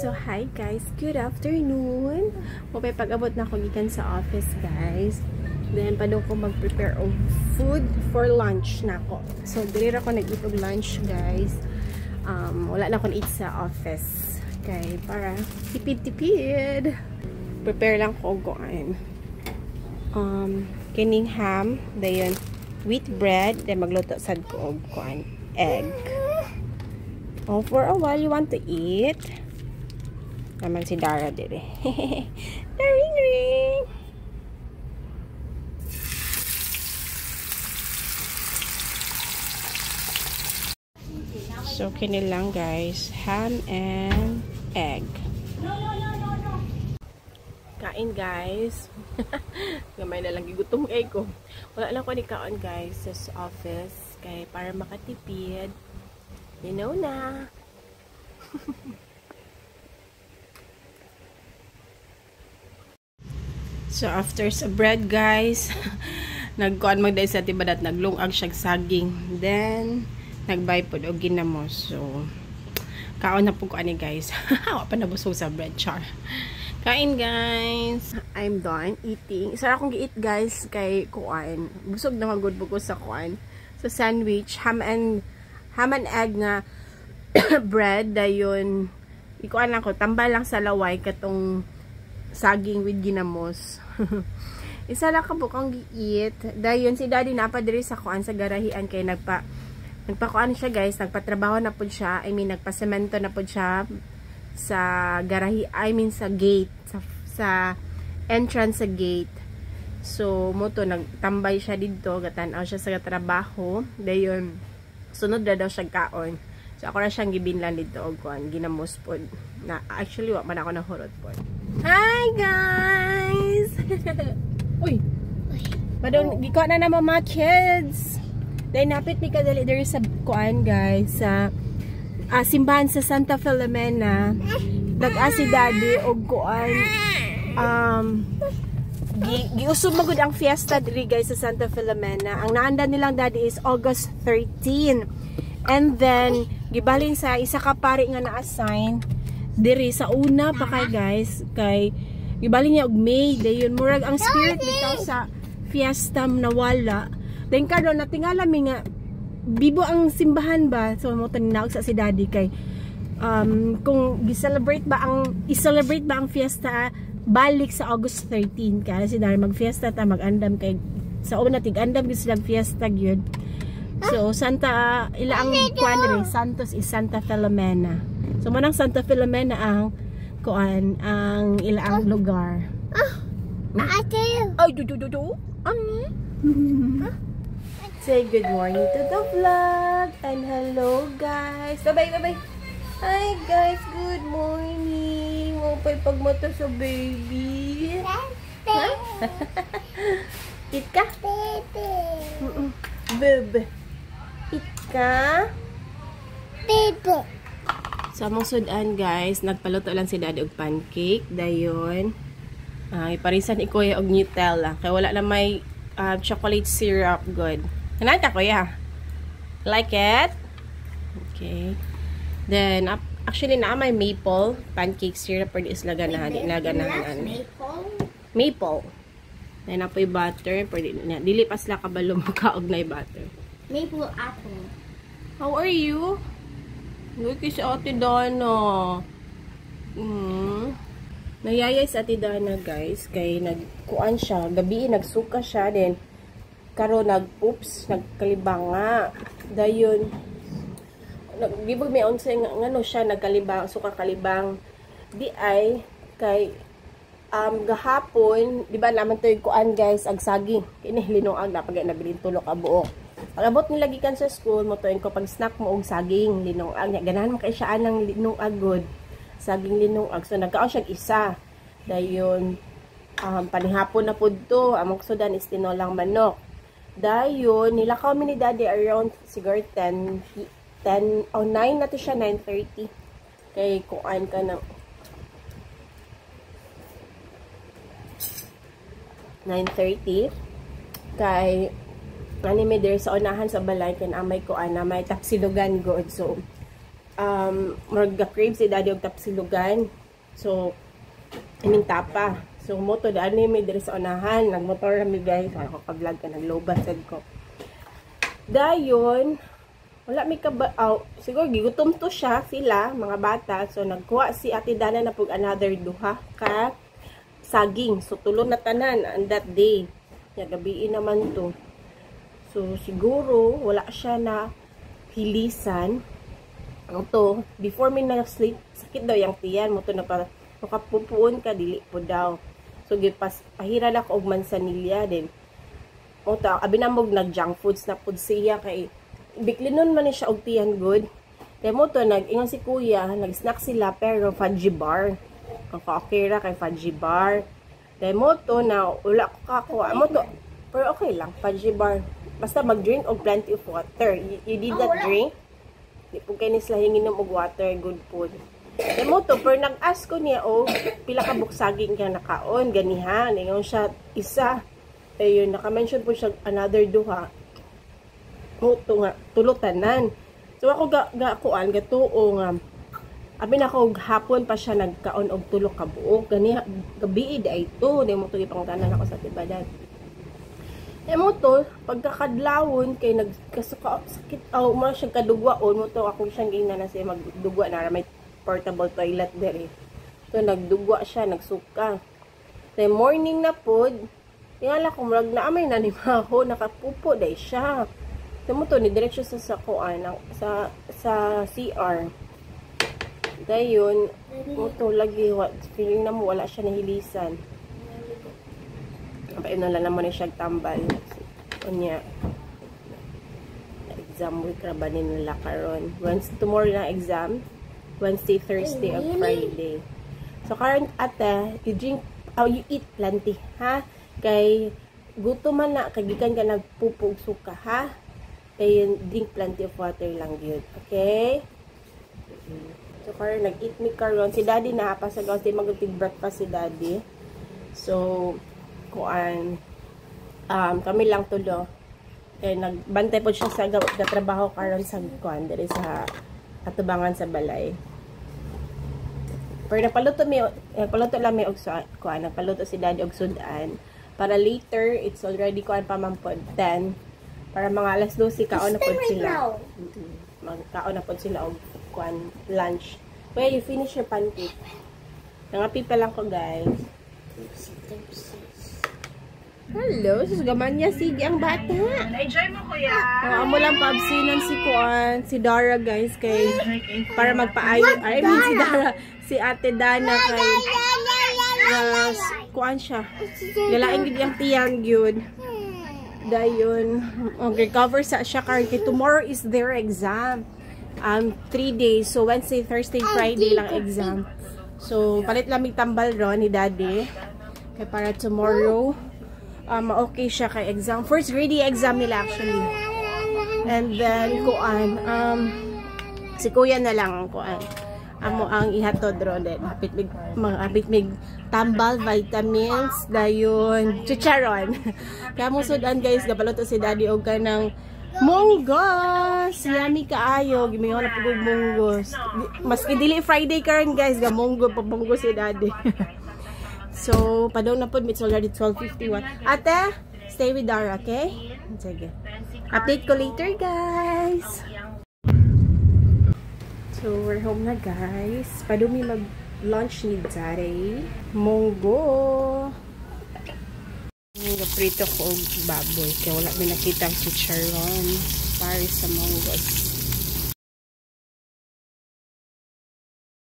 So, hi guys. Good afternoon. Mupay pag-abot na ako gikan sa office, guys. Then, padong ko mag-prepare of food for lunch na ako. So, dili ra ko nag-eat og lunch, guys. Wala na akong eat sa office. Okay, para tipid-tipid. Prepare lang ko kuan. Kining ham, dayon wheat bread, then magluto sad ko og kuan, egg. Oh, for a while you want to eat. Naman si Dara dire. Ring. So, kini lang guys. Ham and egg. Kain guys. Gamay na lang gigutom egg ko. Wala lang ko ni kaon guys sa office. Kaya para makatipid. You know na. So, after sa bread, guys, nagkuhan magday sa tibadat, naglungag siya saging. Then, nagbay po o ginamos. So, kaon na po ko ani, guys. Hawa pa nabusog sa bread, char. Kain, guys. I'm done eating. Sarap akong gi-eat, guys, kay kuan. Busog na magod ko sa kuan. So, sandwich, ham and egg nga bread. Dayon, ikuan lang ko, tambal lang sa laway katong saging with ginamos. Isa lang ka bukang gi-eat. Dayon si daddy napadiri sa kuan sa garahian kay nagpakuan siya guys, nagpatrabaho na pud siya. I mean nagpasemento na pud siya sa garahi, I mean sa gate, sa entrance sa gate. So mo to nagtambay siya didto, gatan-aw siya sa trabaho. Dayon sunod na daw siya kaon. So ako na siyang gibinlan dito og kuan, ginamos pod. Na actually wa man ako nahurot pod. Hi guys. Uy. Padong gikuha na naman mga kids. Then napit mi kadali there sa kuan guys sa simbahan sa Santa Filomena. Nag-asi daddy og kuan giusog magud ang fiesta diri guys sa Santa Filomena. Ang naanda nilang daddy is August 13. And then gibalin sa isa ka pari nga na-assign diri sa una pa kay guys kay gibalin niya og May dayon murag ang spirit bitaw sa fiesta nawala. Then karon natingala mi nga bibo ang simbahan ba, so mo tinawag sa si daddy kay kung i-celebrate ba ang fiesta balik sa August 13 kaya si daddy magfiesta ta mag-andam kay sa una tig-andam gyud silang fiesta gyud. So Santa ila ang kuan diri Santos is Santa Filomena. So manang Santa Filomena ang kuan ang ila ang lugar. Ay do. Say good morning to the vlog and hello guys. Bye. Hi guys, good morning. Mopay pagmata sa baby. Eat ka? Bebe. Eat ka? Bebe. Sa mong sudan guys, nagpaluto lang si daddy og pancake. Dayon, iparisan ni kuya og Nutella. Kaya wala na may chocolate syrup. Good. Kanan ka kuya? Like it? Okay. Then, actually na may maple pancake syrup or islaganahan. Maple. Then, apoy butter. Dili pa sila kabalo makaog na butter. Maple apple. How are you? Look si Ate Dana. Nayayay sa Ate Dana guys. Kay nagkuan siya. Gabi nagsuka siya. Then karon nag-oops. Nagkalibang nga. Dayon. Gibog may onse nga no siya nagkalibang. Suka kalibang. Di ay kay gahapon. Diba naman to yung kuan guys. Agsaging. Kini linuag na pag nabilin tulok abuok. Pag-abot nila gikan sa school, mo tuin ko pag snack mo og saging linungag. Ganahan mo kay siya anang linungag good. Saging linungag. So nagkaon siya isa. Dayon panihapon na pud to. Among sudan is tinolang manok. Dayon nilakaw mi ni daddy around siguro 9 na to siya 9:30. Kay kuan ka na 9:30 kay anime there sa unahan sa balay kan amay ko ana may taksidogan good. So mag-crave si daddy og tapsilugan. So ining tapa. So moto daan ni mi diri sa unahan, nagmotor kami guys. Ako ka-vlog ka naglobat sad ko. Dayon wala mi ka siguro gigutom to sila mga bata. So nagkuha si Ate Dana na pug another duha ka saging. So tulo na tanan on that day. Ya gabi naman to. So siguro wala siya na hilisan. Ito, before mi na-sleep, sakit daw yung tiyan mo to na para makapupuon ka dili po daw. So gipas pahira na ko og mansanilya din. O ta abi na mog nag junk foods na pud siya kay biklinon man ni siya og tiyan good. Kay mo to nag-ingon si kuya, nag-snack sila pero fudgy bar. Okay ra kay fudgy bar. Kay mo to na wala ko kakuha mo to. Pero okay lang fudgy bar. Basta mag-drink og plenty of water. You did that drink? Di po kayo nisla hinginom og water, good food. Kay mo to, pero nag-ask ko niya pila ka buksaging ka nakaon, ganihan. Ngayon siya isa. Ayun, naka-mention po siya another duha. Moto nga, tulutanan. So ako gakuan, gatuo nga. Abi na ko hapon pa siya nagkaon og tulo ka buok. Gani gabi day ito, di mo to ipangtanan ako sa tibadan. Mo to, pagkakadlawon kay nagkasuka sakit mo siya kadugwaon mo to ako siyang gina na siya magdugwa na may portable toilet dere. So nagdugwa siya, nagsuka. Then morning na pod, tingala ko murag na amay na ni maho nakapupo day siya. Tamo to ni direksyon sa kuan sa CR. Dayon mo to lagi feeling na mo wala siya nahilisan. Kapag na lang naman siya tambal. Kunya exam week ra ba nila karon. Tomorrow na exam. Wednesday, Thursday, and Friday. So karon ate, you eat plenty, ha? Kay gutom man na kagikan ka nagpupog suka, ha? Kay drink plenty of water lang gyud. Okay? So karon nag-eat mi karon si daddy na pa sa gawas di mag-tig breakfast si daddy. So kuan kami lang tulo. Kay nagbantay po siya sa trabaho karon sa kuan diri sa atubangan sa balay. Pero nagpaluto lang mi og kuan, nagpaluto si daddy og sudan. Para later, it's already kuan pa man pod 10. Para mga alas 12 kaon na pod sila. Magkaon na pod sila og kuan lunch. Well, you finish your pancake. Nangapi pa lang ko, guys. Hello, susgaman niya sige ang bata. Enjoy mo kuya. Amo lang paabsinan si kuan, si Dara guys kay para magpaayo. I mean si Dara, si Ate Dana kay kuan siya. Galaing gid ang tiyang gyud. Dayon, recover sa siya kay tomorrow is their exam. 3 days. So Wednesday, Thursday, Friday lang exam. So palit lang mig tambal ron ni Daddy. Kay para tomorrow okay siya kay exam. First grade exam nila actually. And then kuan si kuya na lang kuan. Amo ang ihatod ron din. Hapit mig tambal, vitamins, dayon, chicharon. Kaya mo sudan guys, gabaluto si Daddy og kanang munggos. Yummy kaayo, gimingon na pugog munggos. Maski dili Friday karon guys, gamunggo pa munggos si Daddy. So, padaw na po, it's already 12:51. Ate, stay with Dara, okay? Sige. Update ko later, guys. So, we're home na, guys. Padumi mag-lunch ni Daddy. Munggo. Prito ko og baboy. Kaya wala may nakita ang chicharon. Para sa munggos.